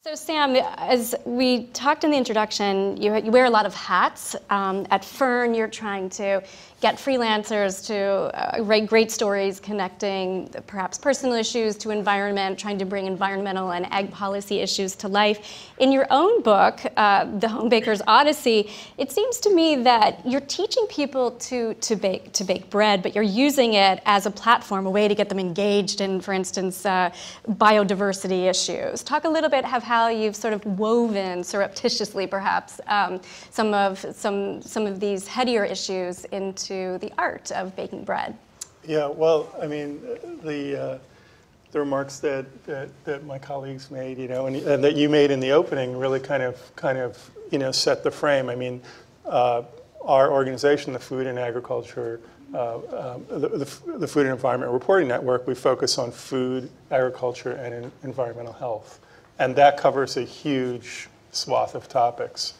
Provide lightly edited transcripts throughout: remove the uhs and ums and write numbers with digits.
So Sam, as we talked in the introduction, you wear a lot of hats. At FERN, you're trying to get freelancers to write great stories connecting perhaps personal issues to environment, trying to bring environmental and ag policy issues to life. In your own book, The Home Baker's Odyssey, it seems to me that you're teaching people to bake bread, but you're using it as a platform, a way to get them engaged in, for instance, biodiversity issues. Talk a little bit of how you've sort of woven surreptitiously, perhaps, some of these headier issues into the art of baking bread. Yeah, well, I mean, the remarks that my colleagues made, and that you made in the opening, really kind of, set the frame. I mean, our organization, the Food and Agriculture, the Food and Environment Reporting Network, we focus on food, agriculture, and environmental health. And that covers a huge swath of topics.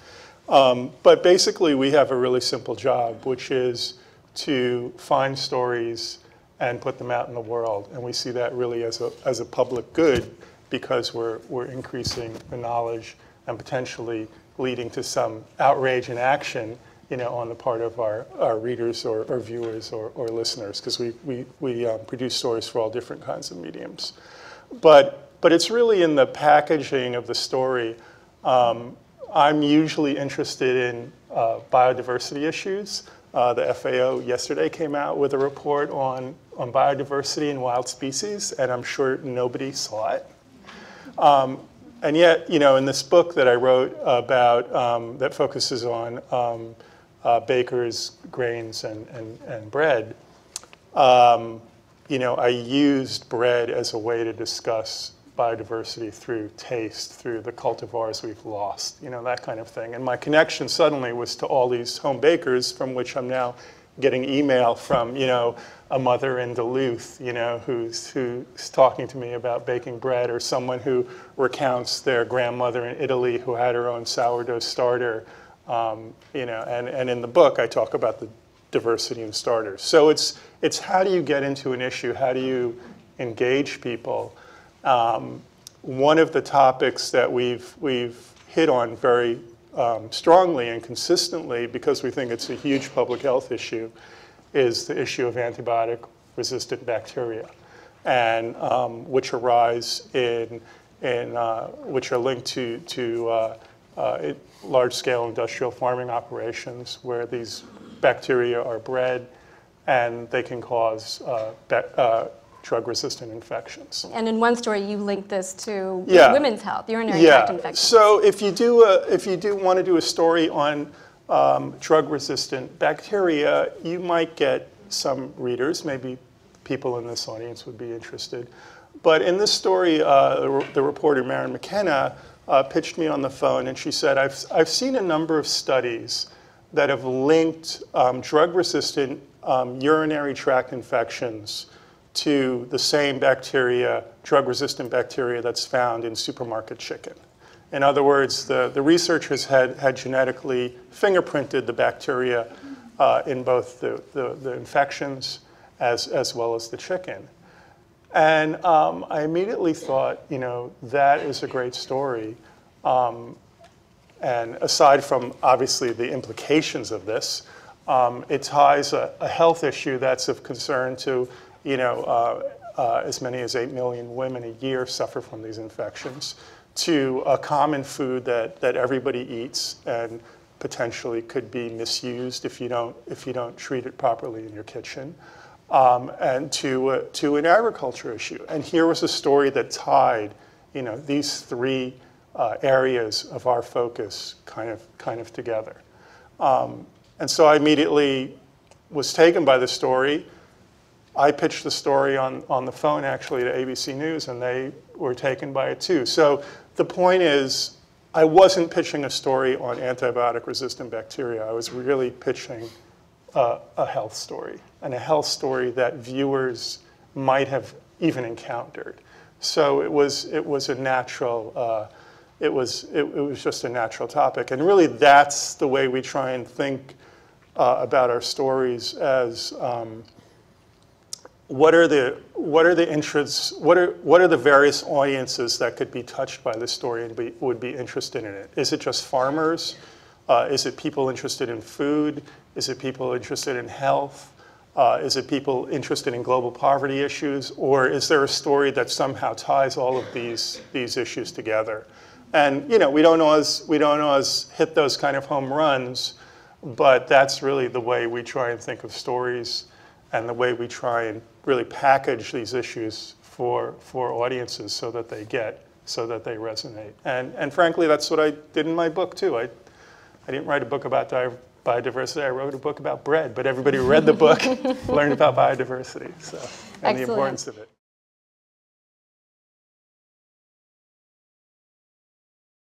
But basically, we have a really simple job, which is to find stories and put them out in the world. And we see that really as a public good, because we're increasing the knowledge and potentially leading to some outrage and action, on the part of our readers or viewers or listeners, because we produce stories for all different kinds of mediums. But it's really in the packaging of the story. I'm usually interested in biodiversity issues. The FAO yesterday came out with a report on biodiversity and wild species, and I'm sure nobody saw it. And yet, in this book that I wrote about, that focuses on bakers, grains, and bread, I used bread as a way to discuss biodiversity through taste, through the cultivars we've lost, that kind of thing. And my connection suddenly was to all these home bakers, from which I'm now getting email from, a mother in Duluth, who's talking to me about baking bread, or someone who recounts their grandmother in Italy who had her own sourdough starter, and in the book I talk about the diversity in starters. So it's how do you get into an issue? How do you engage people? One of the topics that we've hit on very strongly and consistently, because we think it's a huge public health issue, is the issue of antibiotic-resistant bacteria, and which arise which are linked to large-scale industrial farming operations, where these bacteria are bred, and they can cause drug-resistant infections. And in one story, you link this to women's health, urinary tract infections. So if you do want to do a story on drug-resistant bacteria, you might get some readers. Maybe people in this audience would be interested. But in this story, the reporter Maren McKenna pitched me on the phone, and she said, I've seen a number of studies that have linked drug-resistant urinary tract infections to the same bacteria, drug-resistant bacteria, that's found in supermarket chicken. In other words, the researchers had genetically fingerprinted the bacteria in both the infections as well as the chicken. And I immediately thought, that is a great story. And aside from, obviously, the implications of this, it ties a health issue that's of concern to as many as 8 million women a year suffer from these infections, to a common food that everybody eats and potentially could be misused if you don't treat it properly in your kitchen, and to an agriculture issue. And here was a story that tied these three areas of our focus kind of together. And so I immediately was taken by the story. I pitched the story on the phone, actually, to ABC News, and they were taken by it too. So the point is, I wasn't pitching a story on antibiotic-resistant bacteria. I was really pitching a health story, and a health story that viewers might have even encountered. So it was a natural. It was just a natural topic, and really that's the way we try and think about our stories as what are the interests? What are the various audiences that could be touched by this story and would be interested in it? Is it just farmers? Is it people interested in food? Is it people interested in health? Is it people interested in global poverty issues? Or is there a story that somehow ties all of these issues together? And we don't always hit those kind of home runs, but that's really the way we try and think of stories, and the way we try and really package these issues for audiences so that they resonate. And frankly, that's what I did in my book too. I didn't write a book about biodiversity. I wrote a book about bread, but everybody who read the book learned about biodiversity, and the importance of it.